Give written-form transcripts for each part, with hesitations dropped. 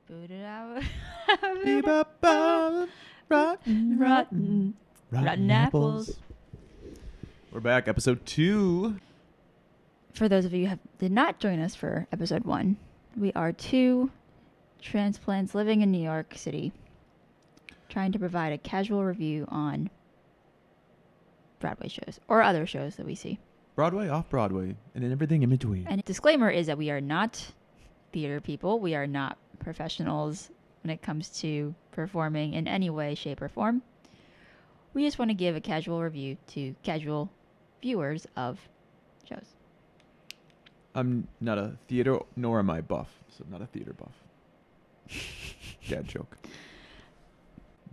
Rotten apples. We're back, episode 2. For those of you who did not join us for episode 1, we are 2 transplants living in New York City, trying to provide a casual review on Broadway shows or other shows that we see. Broadway, off-Broadway, and then everything in between. And disclaimer is that we are not theater people. We are not professionals when it comes to performing in any way, shape, or form. We just want to give a casual review to casual viewers of shows. I'm not a theater, nor am I buff, so I'm not a theater buff. Dad joke.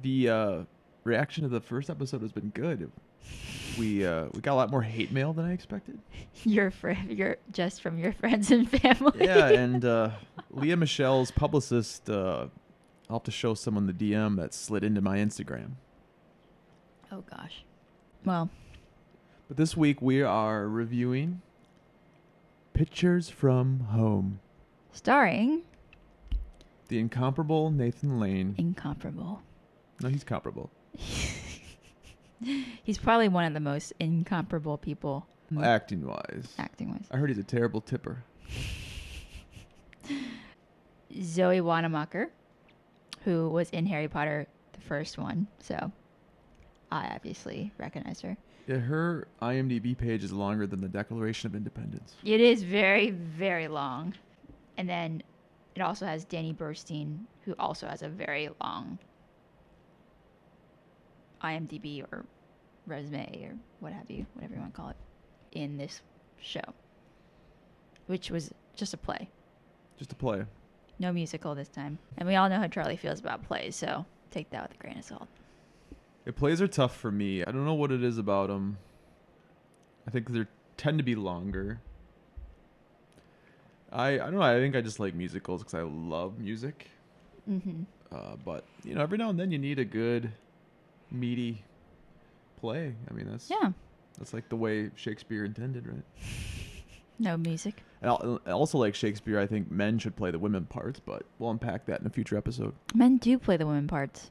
The reaction to the first episode has been good. We got a lot more hate mail than I expected. You're just from your friends and family. Yeah, and Leah Michelle's publicist, I'll have to show someone the DM that slid into my Instagram. Oh, gosh. Well. But this week we are reviewing Pictures from Home. Starring the incomparable Nathan Lane. Incomparable. No, he's comparable. He's probably one of the most incomparable people. Acting-wise. I heard he's a terrible tipper. Zoe Wanamaker, who was in Harry Potter, the first one, so I obviously recognize her. Yeah, her IMDb page is longer than the Declaration of Independence. It is very, very long. And then it also has Danny Burstein, who also has a very long IMDb or resume or what have you, whatever you want to call it, in this show, which was just a play. Just a play. No musical this time. And we all know how Charlie feels about plays, so take that with a grain of salt. Yeah, plays are tough for me. I don't know what it is about them. I think they tend to be longer. I don't know. I think I just like musicals because I love music. Mm-hmm. But, you know, every now and then you need a good, meaty play. I mean, that's like the way Shakespeare intended, right? No music. And also, like Shakespeare, I think men should play the women parts, but we'll unpack that in a future episode. Men do play the women parts.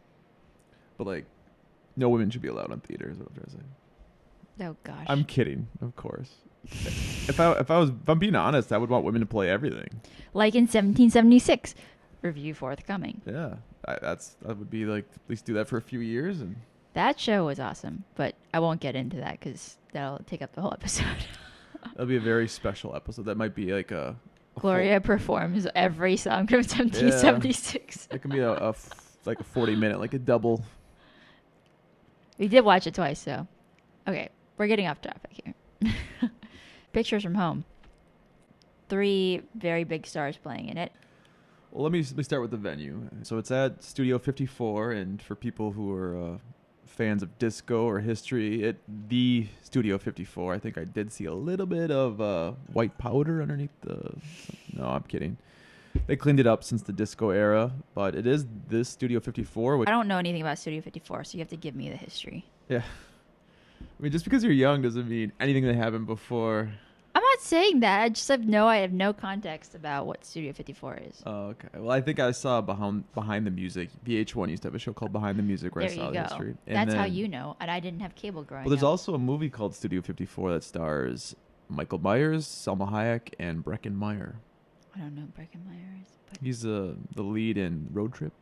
But, like, no women should be allowed on theater, is what I'm trying to say. Oh, gosh. I'm kidding, of course. If I'm being honest, I would want women to play everything. Like in 1776. Review forthcoming. Yeah. That would be, like, at least do that for a few years. And that show was awesome, but I won't get into that because that'll take up the whole episode. That'll be a very special episode. That might be like a Gloria performs every song from 1776. Yeah. It can be like a 40-minute, like a double. We did watch it twice, so. Okay, we're getting off topic here. Pictures from Home. 3 very big stars playing in it. Well, let me start with the venue. So it's at Studio 54, and for people who are fans of disco or history, the Studio 54. I think I did see a little bit of white powder underneath the... No, I'm kidding. They cleaned it up since the disco era, but it is this Studio 54. I don't know anything about Studio 54, so you have to give me the history. Yeah. I mean, just because you're young doesn't mean anything that happened before... I'm not saying that. I just have no context about what Studio 54 is. Oh, okay. Well, I think I saw Behind the Music. VH1 used to have a show called Behind the Music where I saw the history. That's how you know, and I didn't have cable growing up. Well, there's also a movie called Studio 54 that stars Michael Myers, Salma Hayek, and Breckin Meyer. I don't know who Breckin Meyer is. But he's the lead in Road Trip.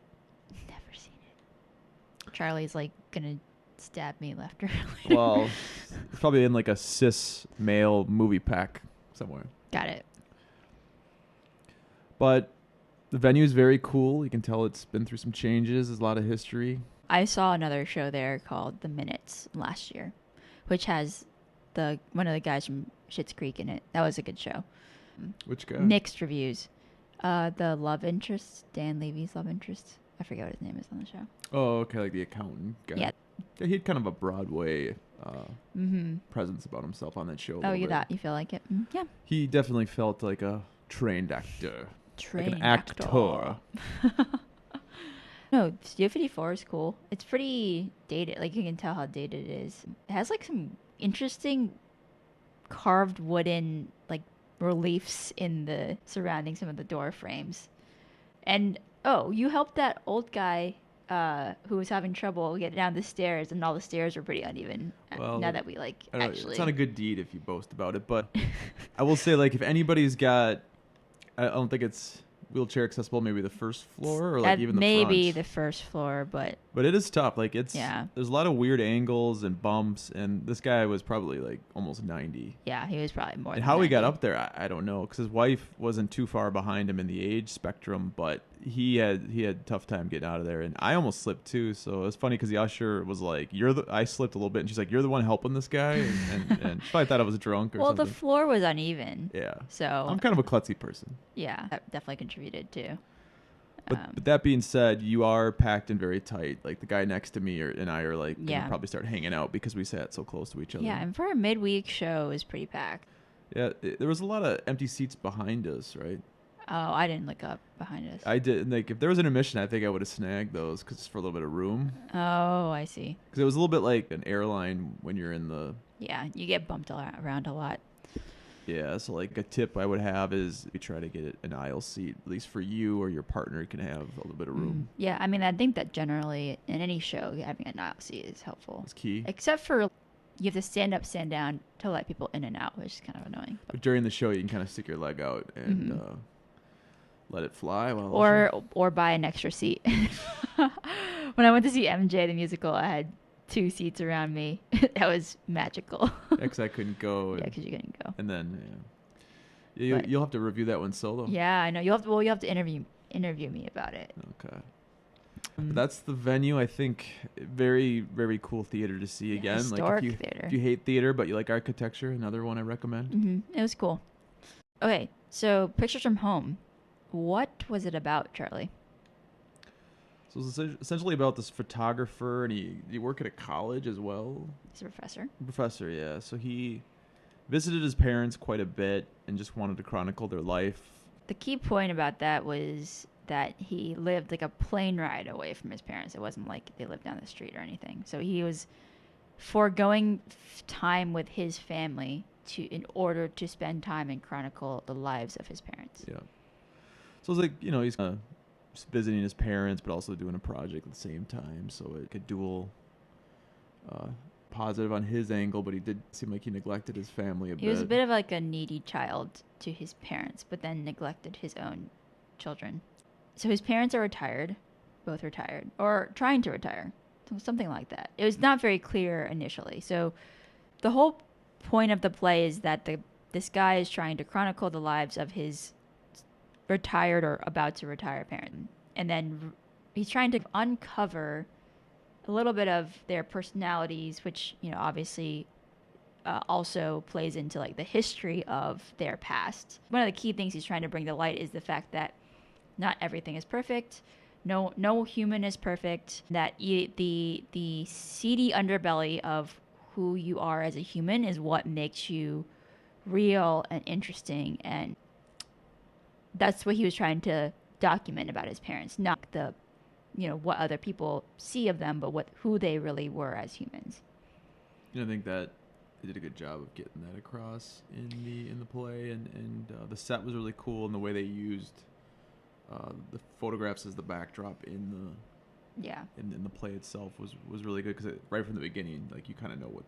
Never seen it. Charlie's like gonna stab me left or right. Well, it's probably in like a cis male movie pack somewhere. Got it. But the venue is very cool. You can tell it's been through some changes. There's a lot of history. I saw another show there called The Minutes last year, which has one of the guys from Schitt's Creek in it. That was a good show. Which guy? Mixed reviews. The love interest, Dan Levy's love interest. I forget what his name is on the show. Oh, okay, like the accountant guy. Yeah. He had kind of a Broadway presence about himself on that show. Oh, you feel like it? Yeah. He definitely felt like a trained actor. Like an actor. No, Studio 54 is cool. It's pretty dated. Like, you can tell how dated it is. It has, like, some interesting carved wooden, like, reliefs in the surrounding some of the door frames. And Oh, you helped that old guy who was having trouble get down the stairs, and all the stairs were pretty uneven. Well, Now that we like I don't know, actually, it's not a good deed if you boast about it, but I will say, like, if anybody's got, I don't think it's wheelchair accessible, maybe the first floor or like even the maybe front. the first floor, but It is tough. Like, there's a lot of weird angles and bumps, and this guy was probably like almost 90. Yeah, he was probably more. And than how 90. he got up there, I don't know, because his wife wasn't too far behind him in the age spectrum, but he had a tough time getting out of there, and I almost slipped too. So it was funny because the usher was like, I slipped a little bit, and she's like, "You're the one helping this guy," and she probably thought I was drunk or something. Well, the floor was uneven. Yeah. So I'm kind of a klutzy person. Yeah, that definitely contributed too. But that being said, you are packed in very tight. Like the guy next to me and I are like gonna probably start hanging out because we sat so close to each other. Yeah, and for a midweek show, it was pretty packed. Yeah, there was a lot of empty seats behind us, right? Oh, I didn't look up behind us. I did. Like, if there was an intermission, I think I would have snagged those because it's for a little bit of room. Oh, I see. Because it was a little bit like an airline when you're in the. Yeah, you get bumped around a lot. Yeah, so like a tip I would have is you try to get an aisle seat, at least for you or your partner can have a little bit of room. Yeah, I mean, I think that generally in any show, having an aisle seat is helpful. It's key. Except for you have to stand up, stand down to let people in and out, which is kind of annoying. But during the show, you can kind of stick your leg out and let it fly. Or buy an extra seat. When I went to see MJ the musical, I had 2 seats around me. That was magical. Because I couldn't go. Yeah, because you couldn't go. And then you'll have to review that one solo. Yeah, I know. You have to interview me about it. Okay. But that's the venue. I think very, very cool theater to see again. Historic like theater. If you hate theater but you like architecture, another one I recommend. It was cool. Okay, so Pictures from Home. What was it about, Charlie? So it's essentially about this photographer, and he worked at a college as well. He's a professor. Professor, yeah. So he visited his parents quite a bit and just wanted to chronicle their life. The key point about that was that he lived like a plane ride away from his parents. It wasn't like they lived down the street or anything. So he was foregoing time with his family in order to spend time and chronicle the lives of his parents. Yeah. So it's like, he's just visiting his parents, but also doing a project at the same time. So it could dual positive on his angle, but he did seem like he neglected his family a bit. He was a bit of like a needy child to his parents, but then neglected his own children. So his parents are retired, both retired, or trying to retire, something like that. It was not very clear initially. So the whole point of the play is that this guy is trying to chronicle the lives of his retired or about to retire parent, and then he's trying to uncover a little bit of their personalities, which obviously also plays into like the history of their past. One of the key things he's trying to bring to light is the fact that not everything is perfect. No human is perfect. That the seedy underbelly of who you are as a human is what makes you real and interesting, and that's what he was trying to document about his parents, not the what other people see of them, but who they really were as humans. I think that they did a good job of getting that across in the play, and the set was really cool, and the way they used the photographs as the backdrop in the play itself was really good, because right from the beginning, like, you kind of know what.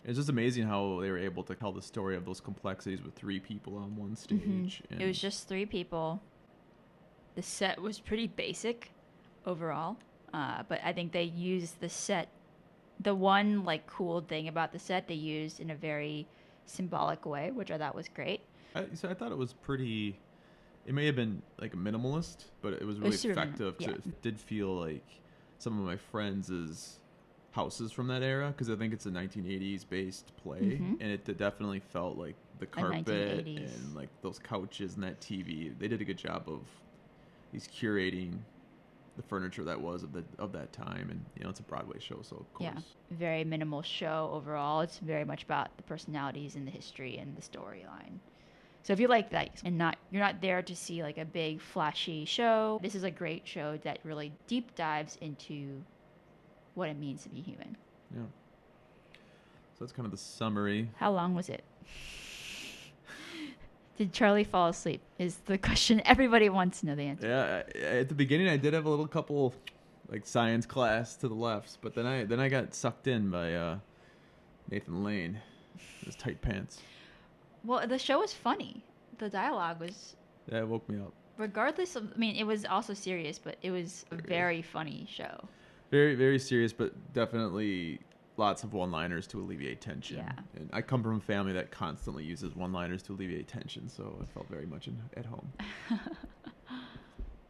It's just amazing how they were able to tell the story of those complexities with 3 people on one stage. It was just 3 people. The set was pretty basic overall, but I think they used the set. The one like cool thing about the set they used in a very symbolic way, which I thought was great. So I thought it was pretty. It may have been like a minimalist, but it was really effective. Yeah. It did feel like some of my friends' houses from that era, because I think it's a 1980s based play, and it definitely felt like the carpet and like those couches and that TV. They did a good job of curating the furniture that was of that time, and it's a Broadway show, so of course. Yeah, very minimal show overall. It's very much about the personalities and the history and the storyline. So if you like that and you're not there to see like a big flashy show, this is a great show that really deep dives into what it means to be human. Yeah. So that's kind of the summary. How long was it? Did Charlie fall asleep? Is the question everybody wants to know the answer. Yeah, at the beginning I did have a little couple like science class to the left, but then I got sucked in by Nathan Lane, his tight pants. Well, the show was funny. The dialogue was. Yeah, it woke me up. Regardless of, I mean, it was also serious, but it was a very funny show. Very, very serious, but definitely lots of one-liners to alleviate tension. Yeah. And I come from a family that constantly uses one-liners to alleviate tension, so I felt very much at home.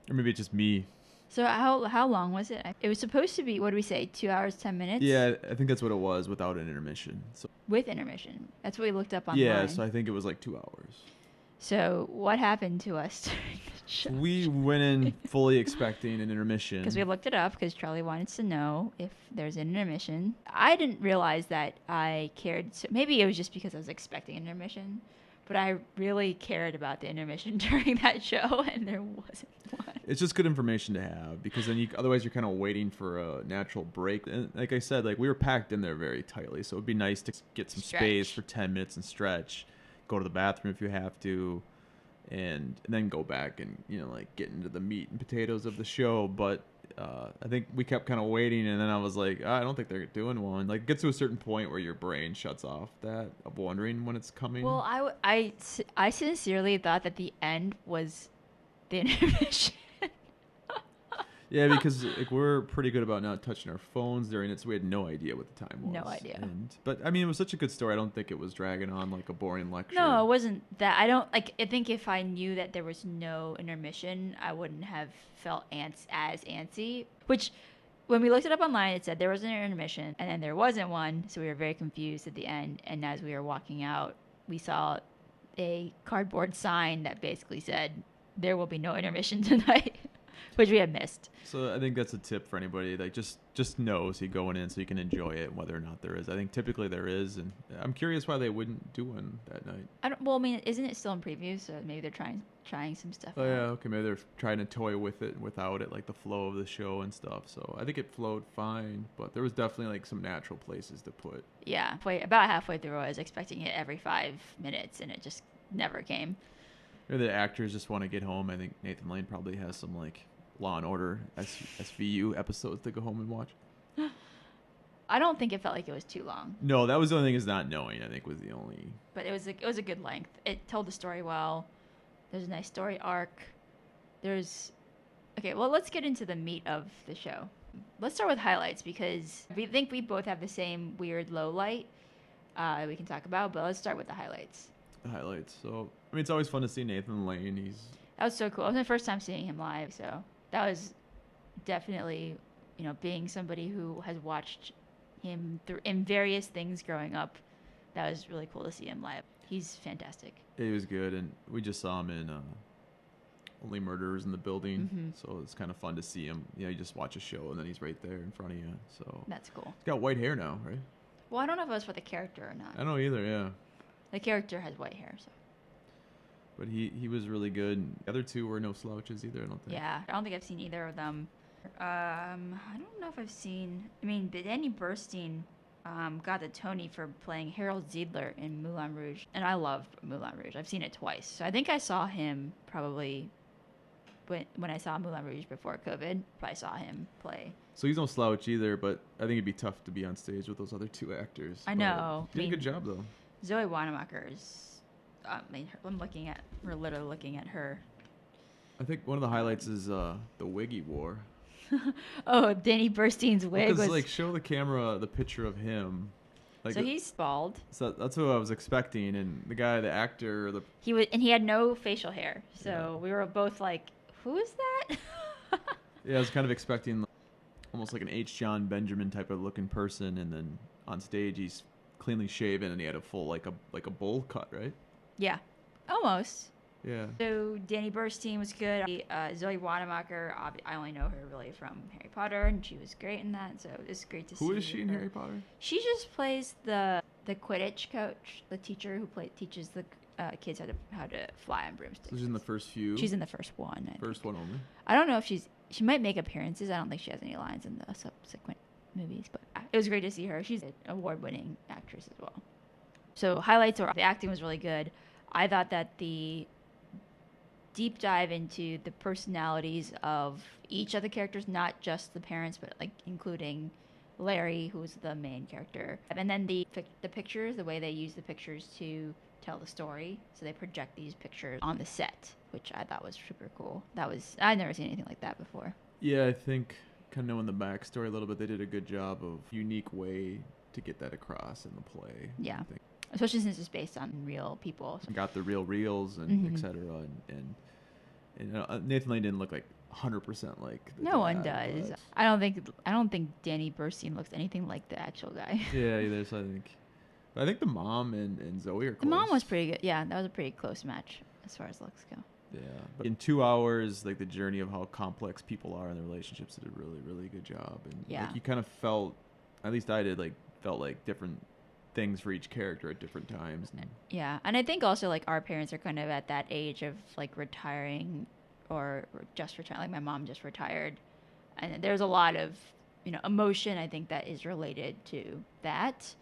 Or maybe it's just me. So how long was it? It was supposed to be, what do we say, 2 hours, 10 minutes? Yeah, I think that's what it was without an intermission. So With intermission. That's what we looked up online. yeah, so I think it was like 2 hours. So what happened to us during the show? We went in fully expecting an intermission. Because we looked it up because Charlie wanted to know if there's an intermission. I didn't realize that I cared. So maybe it was just because I was expecting an intermission. But I really cared about the intermission during that show, and there wasn't one. It's just good information to have because then otherwise you're kind of waiting for a natural break. And like I said, like we were packed in there very tightly, so it'd be nice to get some space for 10 minutes and stretch, go to the bathroom if you have to, and then go back and like get into the meat and potatoes of the show. But I think we kept kind of waiting, and then I was like, I don't think they're doing one. Like, it gets to a certain point where your brain shuts off that of wondering when it's coming. Well, I sincerely thought that the end was the intermission. Yeah, because like, we're pretty good about not touching our phones during it, so we had no idea what the time was. No idea. But I mean, it was such a good story. I don't think it was dragging on like a boring lecture. No, it wasn't that. I think if I knew that there was no intermission, I wouldn't have felt as antsy. Which, when we looked it up online, it said there was an intermission, and then there wasn't one, so we were very confused at the end. And as we were walking out, we saw a cardboard sign that basically said, "There will be no intermission tonight." Which we had missed. So I think that's a tip for anybody. Like just know so you going in so you can enjoy it, whether or not there is. I think typically there is, and I'm curious why they wouldn't do one that night. Well, I mean, isn't it still in preview? So maybe they're trying some stuff. Oh yeah, okay. Maybe they're trying to toy with it, without it, like the flow of the show and stuff. So I think it flowed fine, but there was definitely like some natural places to put. Yeah, about halfway through, I was expecting it every 5 minutes, and it just never came. Maybe the actors just want to get home. I think Nathan Lane probably has some like Law and Order SVU episodes to go home and watch. I don't think it felt like it was too long. No, that was the only thing is not knowing, I think, was the only. But it was a good length. It told the story well. There's a nice story arc. Okay, well, let's get into the meat of the show. Let's start with highlights because we think we both have the same weird low light we can talk about, but let's start with the highlights. The highlights. So, I mean, it's always fun to see Nathan Lane. That was so cool. It was my first time seeing him live, so that was definitely, being somebody who has watched him in various things growing up, that was really cool to see him live. He's fantastic. He was good, and we just saw him in Only Murderers in the Building, so it's kind of fun to see him. You just watch a show, and then he's right there in front of you. So that's cool. He's got white hair now, right? Well, I don't know if it was for the character or not. I don't know either, yeah. The character has white hair, so. But he was really good. The other two were no slouches either, I don't think. Yeah, I don't think I've seen either of them. I don't know if I've seen. I mean, Danny Burstein got the Tony for playing Harold Ziedler in Moulin Rouge, and I love Moulin Rouge. I've seen it twice, so I think I saw him probably when I saw Moulin Rouge before COVID. Probably saw him play. So he's no slouch either, but I think it'd be tough to be on stage with those other two actors. I know. He did a good job though. Zoe Wanamaker is. We're literally looking at her. I think one of the highlights is the wig he wore. Oh, Danny Burstein's wig was... like, show the camera the picture of him. Like, so he's bald. So that's what I was expecting, and the guy, the actor, he had no facial hair. So we were both like, who is that? Yeah, I was kind of expecting almost like an H. John Benjamin type of looking person, and then on stage he's cleanly shaven, and he had a full like a bowl cut, right? Yeah, almost. Yeah. So Danny Burstein was good. Zoe Wanamaker, I only know her really from Harry Potter, and she was great in that. So it's great to see. Who is she in Harry Potter? She just plays the Quidditch coach, the teacher who teaches the kids how to fly on broomsticks. So she's in the first few. She's in the first one. First one only. I don't know if she might make appearances. I don't think she has any lines in the subsequent movies, but it was great to see her. She's an award-winning actress as well. So highlights are the acting was really good. I thought that the deep dive into the personalities of each of the characters, not just the parents, but like including Larry, who's the main character, and then the pictures, the way they use the pictures to tell the story. So they project these pictures on the set, which I thought was super cool. I'd never seen anything like that before. Yeah, I think kind of knowing the backstory a little bit, they did a good job of unique way to get that across in the play. Yeah, especially since it's based on real people. So. Got the real reels and etc. And Nathan Lane didn't look like 100% like. No one does. But I don't think Danny Burstein looks anything like the actual guy. Yeah, either. So I think the mom and Zoe are close. The mom was pretty good. Yeah, that was a pretty close match as far as looks go. Yeah, but in 2 hours, like the journey of how complex people are in their relationships did a really, really good job. And yeah, like, you kind of felt, at least I did, felt like different things for each character at different times. Yeah, and I think also like our parents are kind of at that age of like retiring or just retired. Like my mom just retired, and there's a lot of emotion I think that is related to that.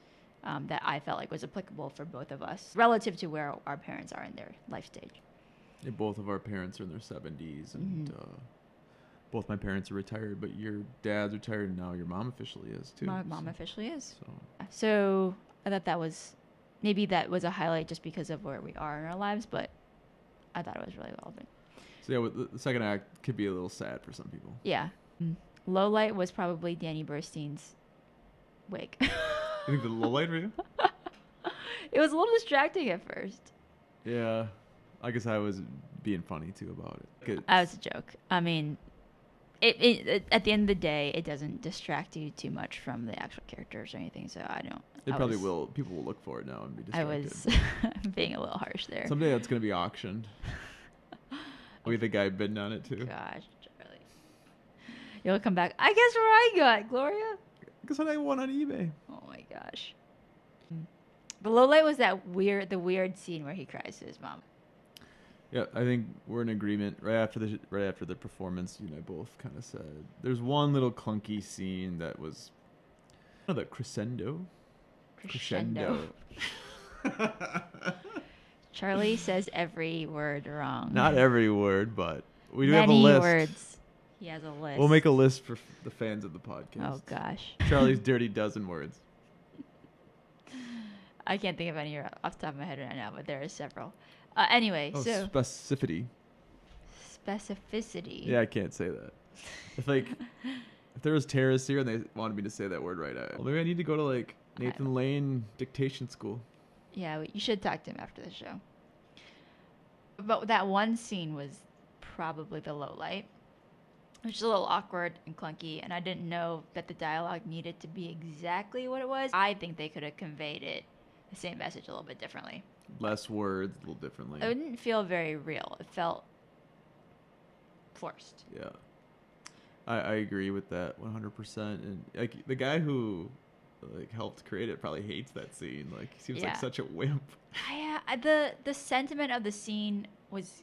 That I felt like was applicable for both of us relative to where our parents are in their life stage. Yeah, both of our parents are in their 70s, and both my parents are retired, but your dad's retired, and now your mom officially is, too. My mom officially is. So I thought that was a highlight just because of where we are in our lives, but I thought it was really relevant. So yeah, the second act could be a little sad for some people. Yeah. Low light was probably Danny Burstein's wig. You think the low light for you? It was a little distracting at first. Yeah. I guess I was being funny, too, about it. That was a joke. I mean, it at the end of the day, it doesn't distract you too much from the actual characters or anything, so I don't. It probably will. People will look for it now and be distracted. I was being a little harsh there. Someday that's going to be auctioned. We the guy bidding on it, too. Gosh, Charlie. You'll come back. I guess where I got, Gloria. Guess what I won on eBay. Oh, my gosh. The low light was the weird scene where he cries to his mom. Yeah, I think we're in agreement. Right after the performance, you and I both kind of said there's one little clunky scene that was the crescendo. Charlie says every word wrong. Not every word, but we do Many have a list. Words. He has a list. We'll make a list for the fans of the podcast. Oh gosh. Charlie's dirty dozen words. I can't think of any off the top of my head right now, but there are several. Anyway, so specificity. Specificity. Yeah, I can't say that. If there was terrorists here and they wanted me to say that word right, maybe I need to go to Nathan Lane dictation school. Yeah, you should talk to him after the show. But that one scene was probably the low light, which is a little awkward and clunky, and I didn't know that the dialogue needed to be exactly what it was. I think they could have conveyed the same message a little bit differently. Less words, a little differently. It didn't feel very real. It felt forced. Yeah. I agree with that 100%. And the guy who helped create it probably hates that scene. He seems like such a wimp. The sentiment of the scene was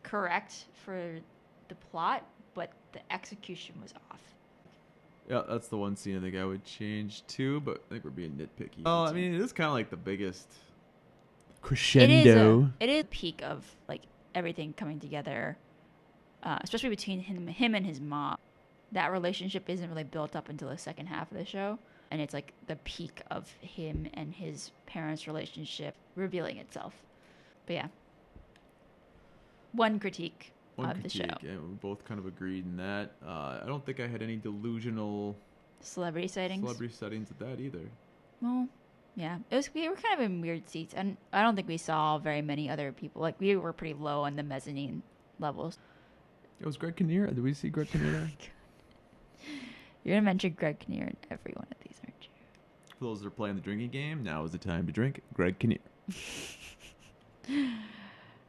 correct for the plot, but the execution was off. Yeah, that's the one scene I think I would change too, but I think we're being nitpicky. Oh, I mean, it is kind of the biggest crescendo. It is a peak of everything coming together, especially between him and his mom. That relationship isn't really built up until the second half of the show, and it's the peak of him and his parents' relationship revealing itself. But yeah, one critique of the show. And we both kind of agreed in that. I don't think I had any delusional celebrity sightings at that either. Well, yeah, we were kind of in weird seats, and I don't think we saw very many other people. We were pretty low on the mezzanine levels. It was Greg Kinnear. Did we see Greg Kinnear there? You're gonna mention Greg Kinnear in every one of these, aren't you? For those that are playing the drinking game, now is the time to drink Greg Kinnear.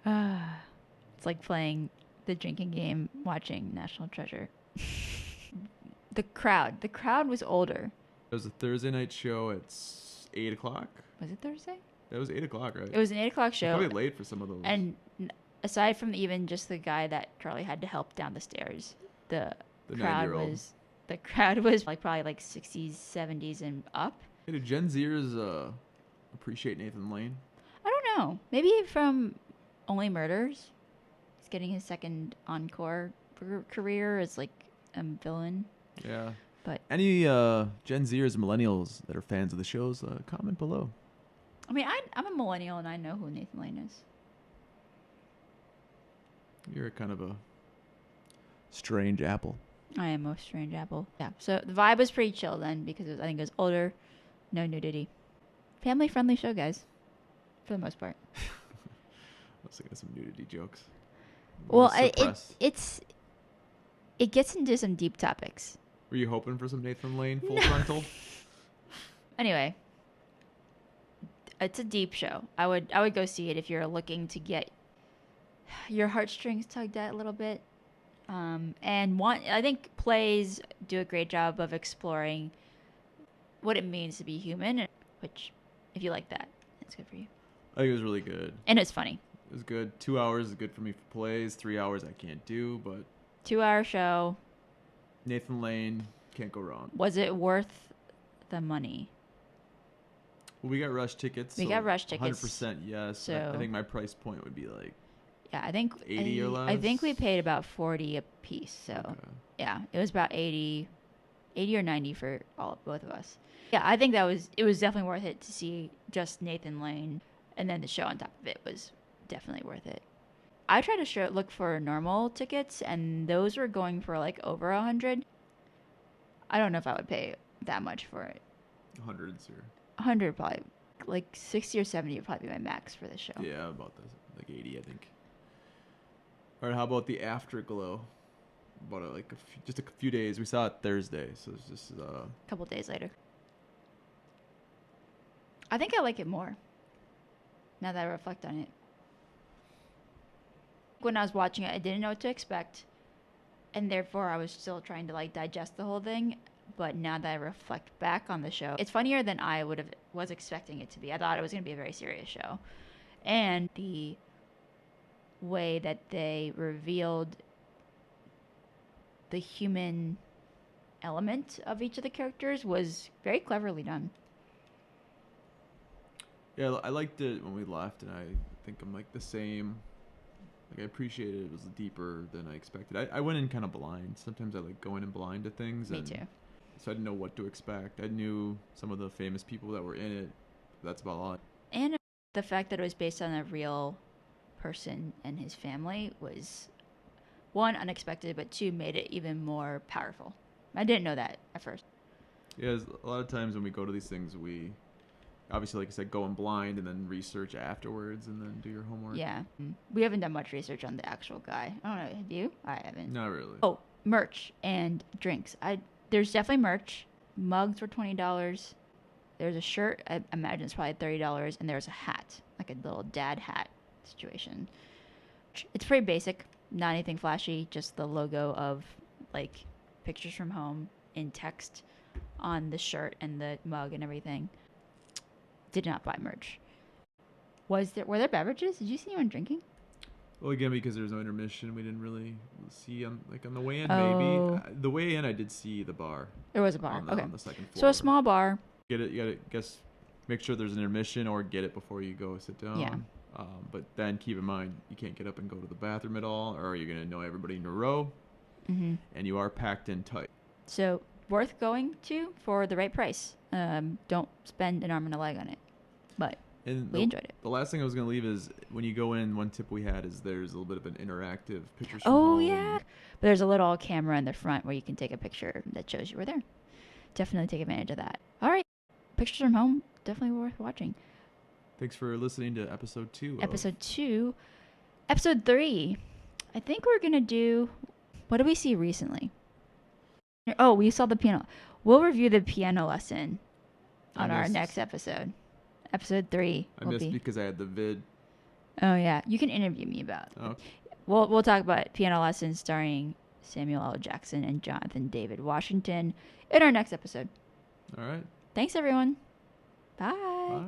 It's like playing the drinking game, watching National Treasure. The crowd was older. It was a Thursday night show at 8 o'clock. Was it Thursday? That was 8 o'clock, right? It was an 8 o'clock show. Probably late for some of those. And aside from even just the guy that Charlie had to help down the stairs, the crowd was probably 60s, 70s, and up. Hey, do Gen Zers appreciate Nathan Lane? I don't know. Maybe from Only Murders. He's getting his second encore career as like a villain. Yeah. But any Gen Zers, millennials that are fans of the shows, comment below. I mean, I'm a millennial and I know who Nathan Lane is. You're kind of a strange apple. I am a strange apple. Yeah. So the vibe was pretty chill then because I think it was older, no nudity, family friendly show, guys, for the most part. I was thinking of some nudity jokes. Well, it gets into some deep topics. Were you hoping for some Nathan Lane full frontal? Anyway, it's a deep show. I would go see it if you're looking to get your heartstrings tugged at a little bit. I think plays do a great job of exploring what it means to be human, which, if you like that, it's good for you. I think it was really good. And it's funny. It was good. 2 hours is good for me for plays. 3 hours I can't do, but 2-hour show. Nathan Lane, can't go wrong. Was it worth the money? Well, we got rush tickets. We got rush tickets. 100% yes. So I think my price point would be like, yeah, I think 80 or less. I think we paid about 40 a piece. So okay. Yeah, it was about 80 or 90 for both of us. Yeah, I think it was definitely worth it to see just Nathan Lane, and then the show on top of it was definitely worth it. I tried to look for normal tickets, and those were going for like over 100. I don't know if I would pay that much for it. Hundreds or 100 probably, like 60 or 70 would probably be my max for this show. Yeah, about that, like 80, I think. All right, how about the Afterglow? About just a few days. We saw it Thursday, so it's just a couple days later. I think I like it more now that I reflect on it. When I was watching it, I didn't know what to expect, and therefore I was still trying to like digest the whole thing. But now that I reflect back on the show, it's funnier than I was expecting it to be. I thought it was going to be a very serious show, and the way that they revealed the human element of each of the characters was very cleverly done. Yeah, I liked it when we left, and I think I'm like the same. Like I appreciated it was deeper than I expected. I went in kind of blind. Sometimes I like going in blind to things. Me too. So I didn't know what to expect. I knew some of the famous people that were in it. That's about all. And the fact that it was based on a real person and his family was, one, unexpected, but two, made it even more powerful. I didn't know that at first. Yeah, a lot of times when we go to these things, we obviously, like I said, go in blind and then research afterwards and then do your homework. Yeah. We haven't done much research on the actual guy. I don't know. Have you? I haven't. Not really. Oh, merch and drinks. There's definitely merch. Mugs were $20. There's a shirt. I imagine it's probably $30. And there's a hat, like a little dad hat situation. It's pretty basic. Not anything flashy. Just the logo of like pictures from home in text on the shirt and the mug and everything. Did not buy merch. Were there beverages? Did you see anyone drinking? Well, again, because there was no intermission, we didn't really see on the way in. Oh. Maybe the way in, I did see the bar. There was a bar. Okay. Okay. On the second floor. So a small bar. Get it. You gotta guess. Make sure there's an intermission, or get it before you go sit down. Yeah. But then keep in mind, you can't get up and go to the bathroom at all, or you're gonna know everybody in a row. Mm-hmm. And you are packed in tight. So worth going to for the right price. Don't spend an arm and a leg on it. But we enjoyed it. The last thing I was going to leave is when you go in, one tip we had is there's a little bit of an interactive pictures from home. home. Yeah. But there's a little camera in the front where you can take a picture that shows you were there. Definitely take advantage of that. All right. Pictures from home, definitely worth watching. Thanks for listening to episode 2. Episode 2. Episode 3. I think we're going to do... What did we see recently? Oh, we saw the piano. We'll review the piano lesson on our next episode. Episode 3. I missed because I had the vid. Oh, yeah. You can interview me about it. Oh. We'll talk about piano lessons starring Samuel L. Jackson and Jonathan David Washington in our next episode. All right. Thanks, everyone. Bye. Bye.